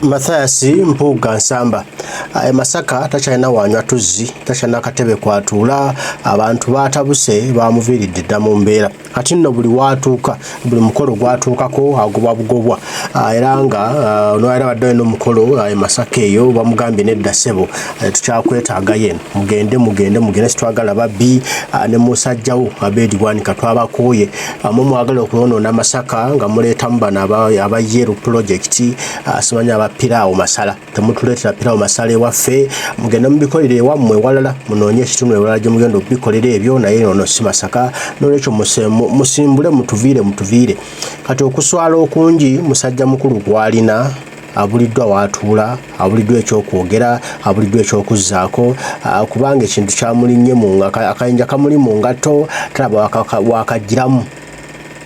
Mathias Mpuuga Nsamba Masaka tachalina wanywa tuzzi tachalina katebe kwatuula abantu batabuse bamuviridde dda mu mbeera kati nno buli watuuka buli mukolo gwatuukako agobwa bugobwa era nga n'era badde n'omukolo Masaka eyo bamugambye nedda ssebo tukyakwetaaga yeno mugende sitwagala babbi ne musajjawo Abedi Bwanika twabakooye mwagala okuyonoona Masaka nga muleetamu bano abayero project asimanya abapiraawo masala temutuleetera piraawo masala ewaffe mugenda mubikolere ewammwe walala munoonye ekitundu ewalala gye mugenda okubikolera ebyo naye ono si Masaka n'olwekyo musimbule mutuviire kati okuswala okungi musajja mukulu gwalina abuliddwa watuula abuliddwa ekyokwogera abuliddwa ekyokuzzaako kubanga ekintu kyamulinnye akayinja kamuli mu ngatto talaba wakagiramu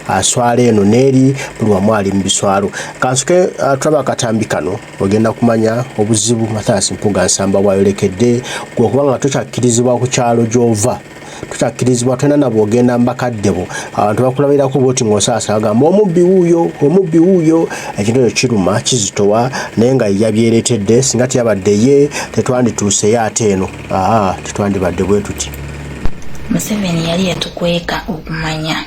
aswala eno neeri buli wamu ali mu biswalo kansuke tulaba akatambi kano ogenda kumanya obuzibu Mathias Mpuuga Nsamba bwayolekedde gwokubanga tokyakkirizibwa ku kyalo gy'ova tutakkirizibwa twena nabo ogenda mbakaddebo abantu bakulabirako boti ng'osaasa agamba omubbi wuuyo ekintu ekyo kiruma kizitowa naye nga yabyereetedde singa teyabadde ye tetwandituuseyo ate eno tetwandibadde bwe tuti Museveni yali yatukweka okumanya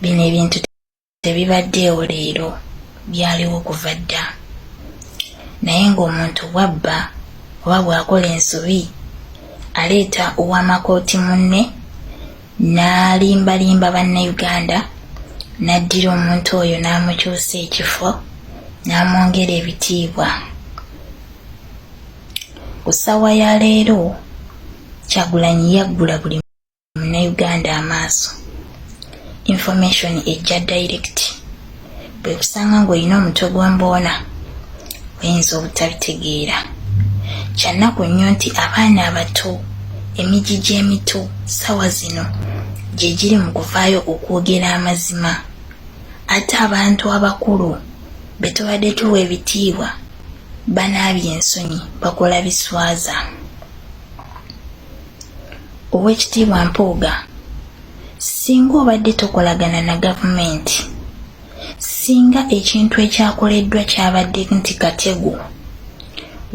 bino ebintu tebibaddeewo leero byaliwo kuva dda naye ng'omuntu bwabba oba bw'akola ensobi aleeta ow'amakooti munne n'alimbalimba bannayuganda n'addira omuntu oyo n'amukyusa ekifo n'amwongera ebitiibwa. Ku ssaawa ya leero Kyagulanyi yaggula buli munnayuganda amaaso. Information ejja direct. Bwe kusanga ng'olina omutwe gw'emboona oyinza obutabitegeera. Kyannaku nnyo nti abaana abato emigigi emito ssaawa zino gye giri mu kuvaayo okwogera amazima ate abantu abakulu be tubadde tuwa ebitiibwa banaabye ensonyi bakola biswaza. Oweekitiibwa Mpuuga, singa obadde tokolagana na gavumenti, singa ekintu ekyakoleddwa kyabadde nti katego,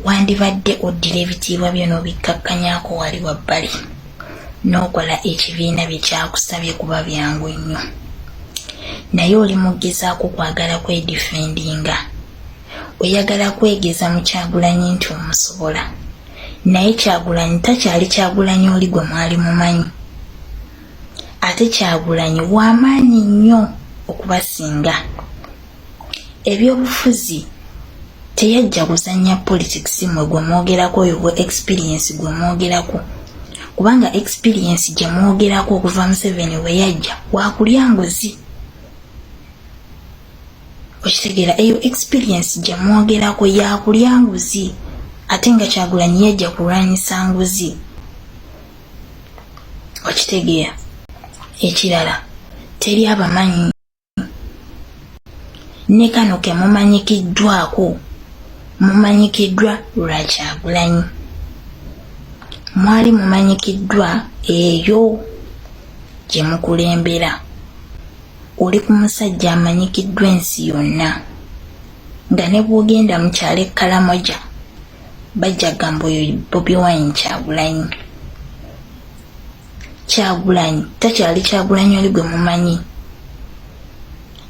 wandibadde oddira ebitiibwa byo n'obikkakkanyaako wali wabbali n'okola ekibiina bye kyakusabye kuba byangu nnyo. Naye oli mugezaako kwagala kwedifendinga, oyagala kwegeza mu Kyagulanyi nti omusobola, naye Kyagulanyi takyali Kyagulanyi oli gwe mwali mumanyi. Ate Kyagulanyi w'amaanyi nnyo okubasinga. Ebyobufuzi teyajja kuzannya politics mwe gwe mwogerako oyo gwe experience gwe mwogerako, kubanga experience gye mwogerako okuva Museveni we yajja waakulya ngozi. Okitegeera eyo experience gye mwogerako yaakulya ngozi, ate nga Kyagulanyi yajja kulwanyisa ngozi. Okitegeera ekirala teri abamanyi ne kano ke mumanyikiddwako mumanyikiddwa lwa Kyagulanyi. Mwali mumanyikiddwa eyo gye mukulembera. Oli ku musajja amanyikiddwa ensi yonna nga ne bw'ogenda mu kyalo Kalamoja bajja gamba oyo Bobi Wine Kyagulanyi. Kyagulanyi takyali Kyagulanyi oli gwe mumanyi.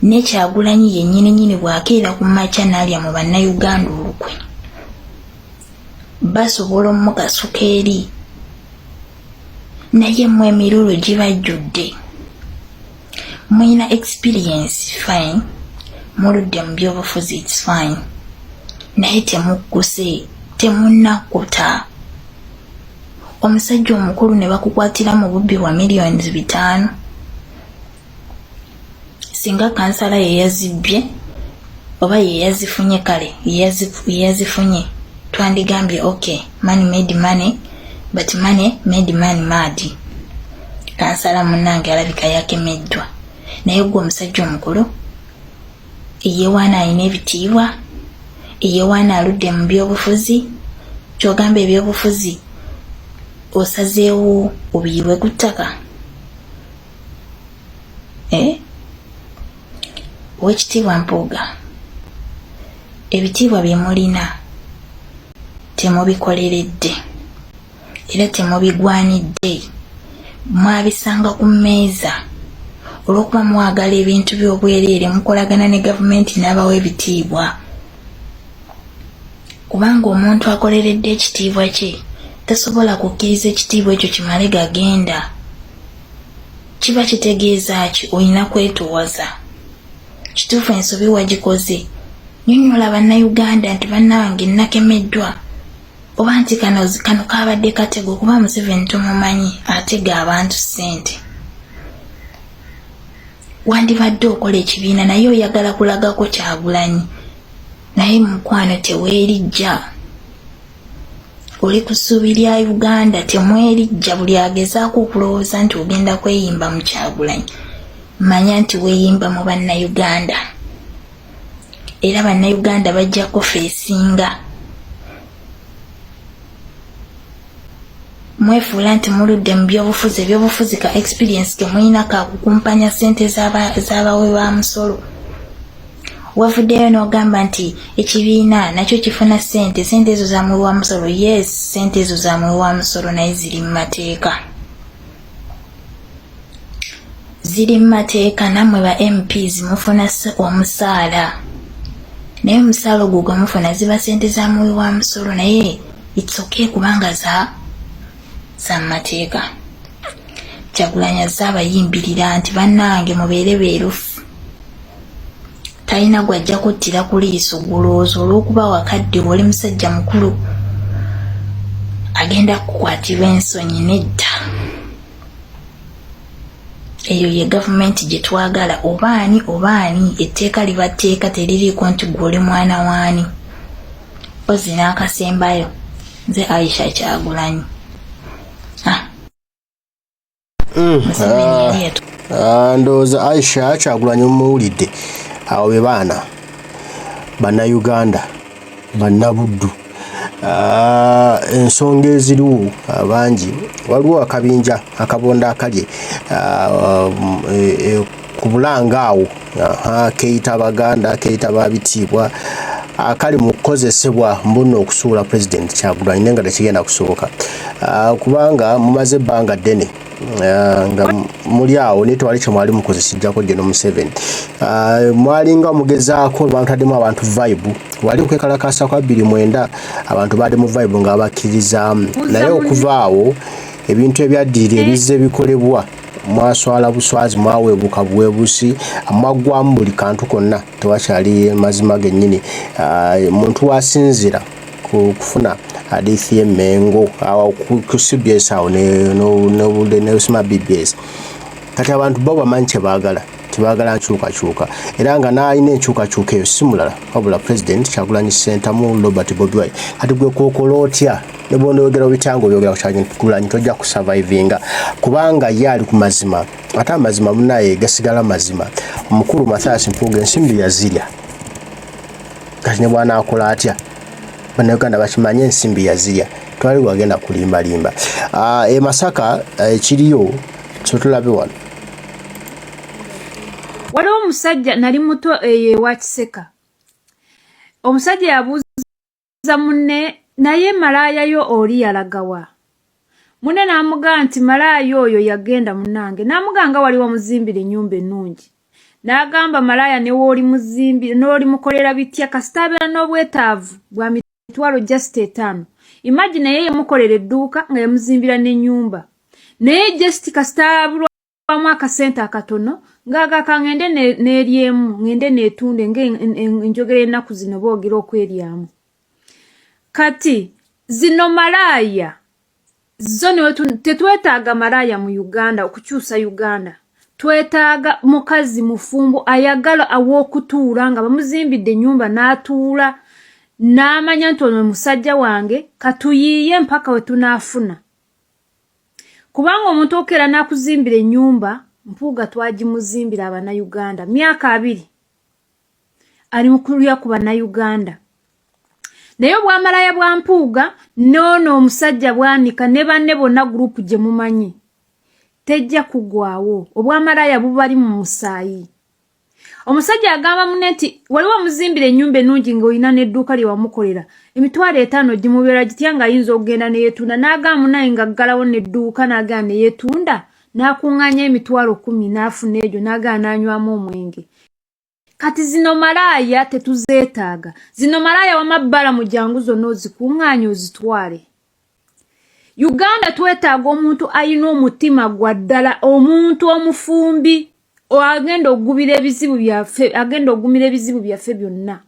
Ne Kyagulanyi yennyini bw'akeera ku makya n'alya mu bannayuganda olukwe, basobola omukasuka eri, naye mmwe emirulu gibajjudde. Muyina experience fine, muludde mu byobufuzi it's fine, naye temukkuse, temunnakuta. Omusajja omukulu ne bakukwatira mu bubbi bwa millions 5. Singa kansala ye yazibbye oba ye yazifunye kale yazifunye twandigambye okay, money made money, but money made money mad. Kansala munnange alabika yakemeddwa, naye gwe omusajja omukulu eyewaana alina ebitiibwa, eyewaana aludde mu byobufuzi. Kyogamba ebyobufuzi osazeewo obiyibwe ku ttaka. Oweekitiibwa Mpuuga, ebitiibwa bye mulina temubikoleredde era temubigwanidde, mwabisanga ku mmeeza olw'okuba mwagala ebintu by'obwereere, mukolagana ne gavumenti n'abawa ebitiibwa. Kubanga omuntu akoleredde ekitiibwa kye tasobola kukkiriza ekitiibwa ekyo kimale gagenda. Kiba kitegeeza ki? Olina kwetoowaza. Kituufu ensobi wagikoze, nnyonnyola bannayuganda nti bannange nakemeddwa, oba nti kano kabadde katego kuba Museveni tumumanyi atega abantu ssente. Wandibadde okola ekibiina naye oyagala kulagako Kyagulanyi, naye mukwano teweerijja. Oli ku ssuubi lya Uganda temwerijja. Buli agezaako okulowooza nti ogenda kweyimba mu Kyagulanyi, manya nti weeyimba mu bannayuganda, era bannayuganda bajja kufeesinga. Mwefuula nti muludde mu byobufuzi, ebyobufuzi ka experience ke mulina ka kukumpanya ssente z'abawe ba musolo. Wavuddeyo n'ogamba nti ekibiina nakyo kifuna ssente ezo za muwe wa musolo. Yes, ssente ezo za muwe wa musolo naye ziri mu mateeka. Ziri mu mateeka. Nammwe ba MPs mufuna omusaala, naye omusaala ogwo gwe mufuna ziba ssente za muwe wa musolo, naye it's okay kubanga za mateeka. Kyagulanyi azze abayimbirira nti bannange mubeere beerufu. Talina gwajja kuttira ku liiso gulowooza olw'okuba wakadde oli musajja mukulu agenda kukwatirwa ensonyi. Nedda. Eyo ye gavumenti gye twagala. Obaani etteeka liba tteeka, teririiko nti gw'oli mwana waani. Mpozi n'akasembayo nze Aisha Kyagulanyi. Ndowooza Aisha Kyagulanyi mumuwulidde. Awo be baana bannayuganda, bannabuddu, ensonga eziriwo abangi. Waliwo akabinja akabonda akalye ku Bulanga awo, keeyita Abaganda, keeyita Babitiibwa, akali mu kukozesebwa mbuno okusuula President Kyagulanyi naye nga tekigenda kusoboka kubanga mumaze ebbanga ddene nga muli awo naye tewali kye mwali mukozesejjako Gen. Museveni. Mwalinga mugezaako bantwaddemu abantu vibe, wali okwekalakaasa kwa 2009 abantu badde mu vibe nga babakkiririzaamu, naye okuva awo ebintu ebyaddirira ebizze bikolebwa, mwaswala buswazi, mwaweebuka buweebusi, mwaggwamu buli kantu konna, tewakyali mazima gennyini. Muntu wasinzira kufuna hadithi y'emmengo ku CBS awo n'osoma BBS. Kati abantu bo bamanyi kye baagala, tebaagala nkyukakyuka, era nga n'alina enkyukakyuka eyo si mulala wabula President Kyagulanyi Ssentamu Robert Bobi Wine. Kati gwe kookola otya ne bw'onoyogera obitango obyogera ku Kyagulanyi tojja kusurvivinga kubanga ye ali ku mazima, ate amazima munaye gasigala mazima. Omukulu Mathias Mpuuga ensimbi yazirya, kati ne bw'anaakola atya bannayuganda bakimanye ensimbi yazirya, twali wagenda kulimbalimba. Masaka ekiriyo kyotulabe wano. Waliwo omusajja nali muto wa Kiseka. Omusajja yabuuza munne naye malaaya yo oli yalagawa. Munne n'amugamba nti malaaya oyo yagenda munnange. N'amugamba waliwo muzimbire ennyumba ennungi. N'agamba malaaya ne wooli muzimbire n'oli mukolera bitya kasita abeera n'obwetaavu bwa mitwalo just 5. Imagine yeye mukolera edduuka nga yamuzimbira n'ennyumba. Naye just kasita abulwamu akasente akatono ng'agaka ngende n'eryemu ngende n'etunde ng'enjogera ennaku zino boogera okweryamu. Kati zino malaaya zo tetwetaaga malaaya mu Uganda okukyusa Uganda. Twetaaga mukazi mufumbo ayagala aw'okutuula nga bamuzimbidde ennyumba n'atuula n'amanya nti ono musajja wange katuyiiye mpaka we tunaafuna. Kubanga omuntu okera n'akuzimbira ennyumba, Mpuuga twagimuzimbira Abannayuganda myaka 2 ali mu kulya ku Bannayuganda. Naye obwamalaaya bwa Mpuuga noono omusajja bwanika ne banne bonna gurupu gye mumanyi tejja kugwawo. Obwamalaaya bubali mu musaayi. Omusajja agamba munne nti waliwo muzimbire ennyumba ennungi ng'olina n'edduuka lye wamukolera emitwalo 5 gimubeera gitya ng'ayinza okugenda ne yeetunda n'agamba munnaye ng'aggalawo n'edduuka n'agamba ne yeetunda n'akuŋŋaanya emitwalo 10 n'afuna egyo n'agamba n'anywamu omwenge. Kati zino malaaya tetuzeetaaga. Zino malaaya wamabbala mu jangu zonna ozikuŋŋaanya ozitwale. Uganda twetaaga omuntu ayina omutima gwa ddala, omuntu omufumbi agenda ogubira ebizibu byaffe byonna.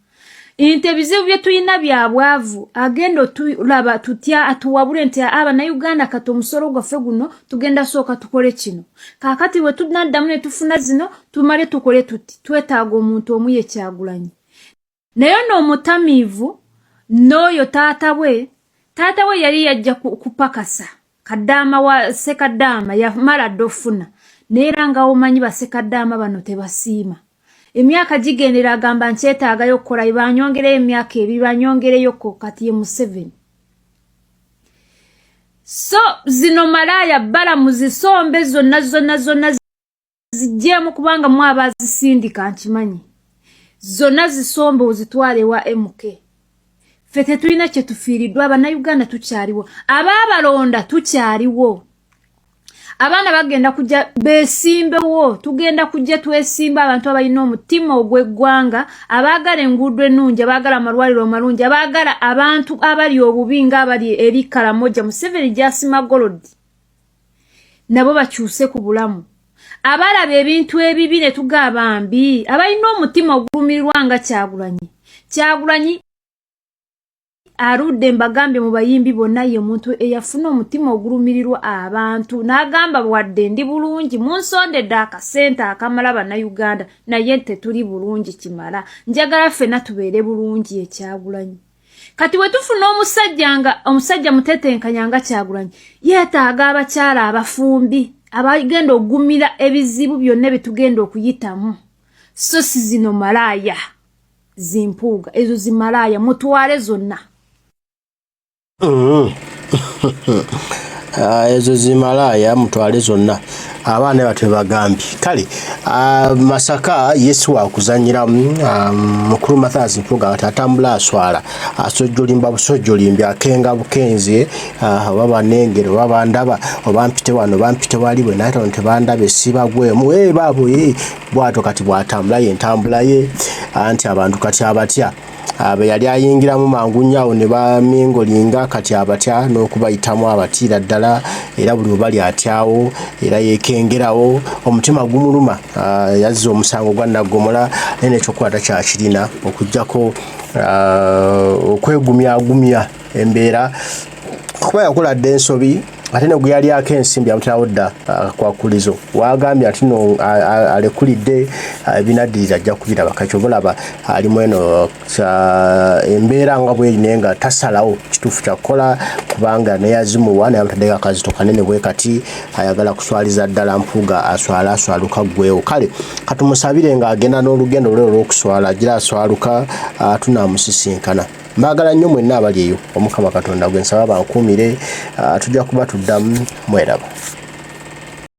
Nti ebizibu bye tulina bya bwavu agenda otulaba tutya atuwabule nti Uganda kati omusolo gwaffe guno tugenda sooka tukole kino. Kaakati we tunaddamu ne tufuna zino tumale tukole tuti. Twetaaga omuntu omu ye Kyagulanyi. Naye n'omutamiivu n'oyo taata we yali yajja kupakasa Kadaama wa Sekadaama yamala ddofuna neera nga omanyi basekadaama bano tebasiima. Emyaka gigendera agamba nkyetaagayo okukola ibanyongereyo emyaka 2 banyongereyo kati ye Museveni. So zino malaaya bbala muzisombe zonna zijjeemu kubanga mwe abazisindika nkimanyi. Zonna zisombe ozitwale wa MK. Ffe tetulina kye tufiiriddwa Abannayuganda tukyaliwo. Abaabalonda tukyaliwo. Abaana bagenda kujja beesimbewo, tugenda kujja twesimba abantu abalina omutima ogw'eggwanga, abaagala enguudo ennungi, abaagala amalwaliro amalungi, abaagala abantu abali obubi ng'abali eri Karamoja Museveni gy'asima Golodi. Nabo bakyuse ku bulamu. Abalaba ebintu ebibi ne tugaba mbi, abalina omutima ogulumirirwa nga Kyagulanyi arudde mbagambye mu bayimbi bonna ye muntu eyafuna omutima ogulumirirwa abantu n'agamba wadde ndi bulungi munsondedde akasente akamala Bannayuganda naye tetuli bulungi kimala njagala ffenna tubeere bulungi Kyagulanyi. Kati we tufuna omusajja mutetenkanya nga Kyagulanyi yeetaaga abakyala abafumbi abagenda ogumira ebizibu byonna bye tugenda okuyitamu. So si zino malaaya zimpuuga ezo zimalaaya mutwale zonna. Ezo zimalaaya mutwale zonna abaana batwe bagambi. Kale Masaka Yesu wakuzanyira mukulu Mathaas Mpuuga atambula aswala asojjolimba busojjolimbi akenga bukenze baba nengero baba ndaba obampite wano bampite wali bwe naye tebandaba sibagwemu baabo bwato kati bwatambula ye ntambula ye anti abantu kati abatya abe yali ayingiramu mangu nnyawo ne bamingolinga kati abatya n'okubayitamu abatira ddala era buli bali atyawo era yekengerawo omutima gumuluma yazza omusango gwa Naggomola naye n'ekyokukwata kyakirina okujjako okwegumya embeera kuba yakola dde ensobi ate ne gwe yali akensimbi amuterawo dda kwakulizo wagambye ati no alekulidde binaddirira ajja kubiraba kakyo bulaba alimu eno embeera nga bweri nga tasalawo kituufu kyakukola kubanga naye azimuwa naye amutaddeko akazito kanene bwe kati ayagala kuswaliza ddala Mpuuga aswaluka gwewo. Kale katumusabire ng'agenda n'olugendo lwe olw'okuswala agira aswaluka tunaamusisinkana. Mbagala nnyo mwenna abali eyo Omukama Katonda gwe nsaba bankuumire tujja kuba tuddamu mweraba.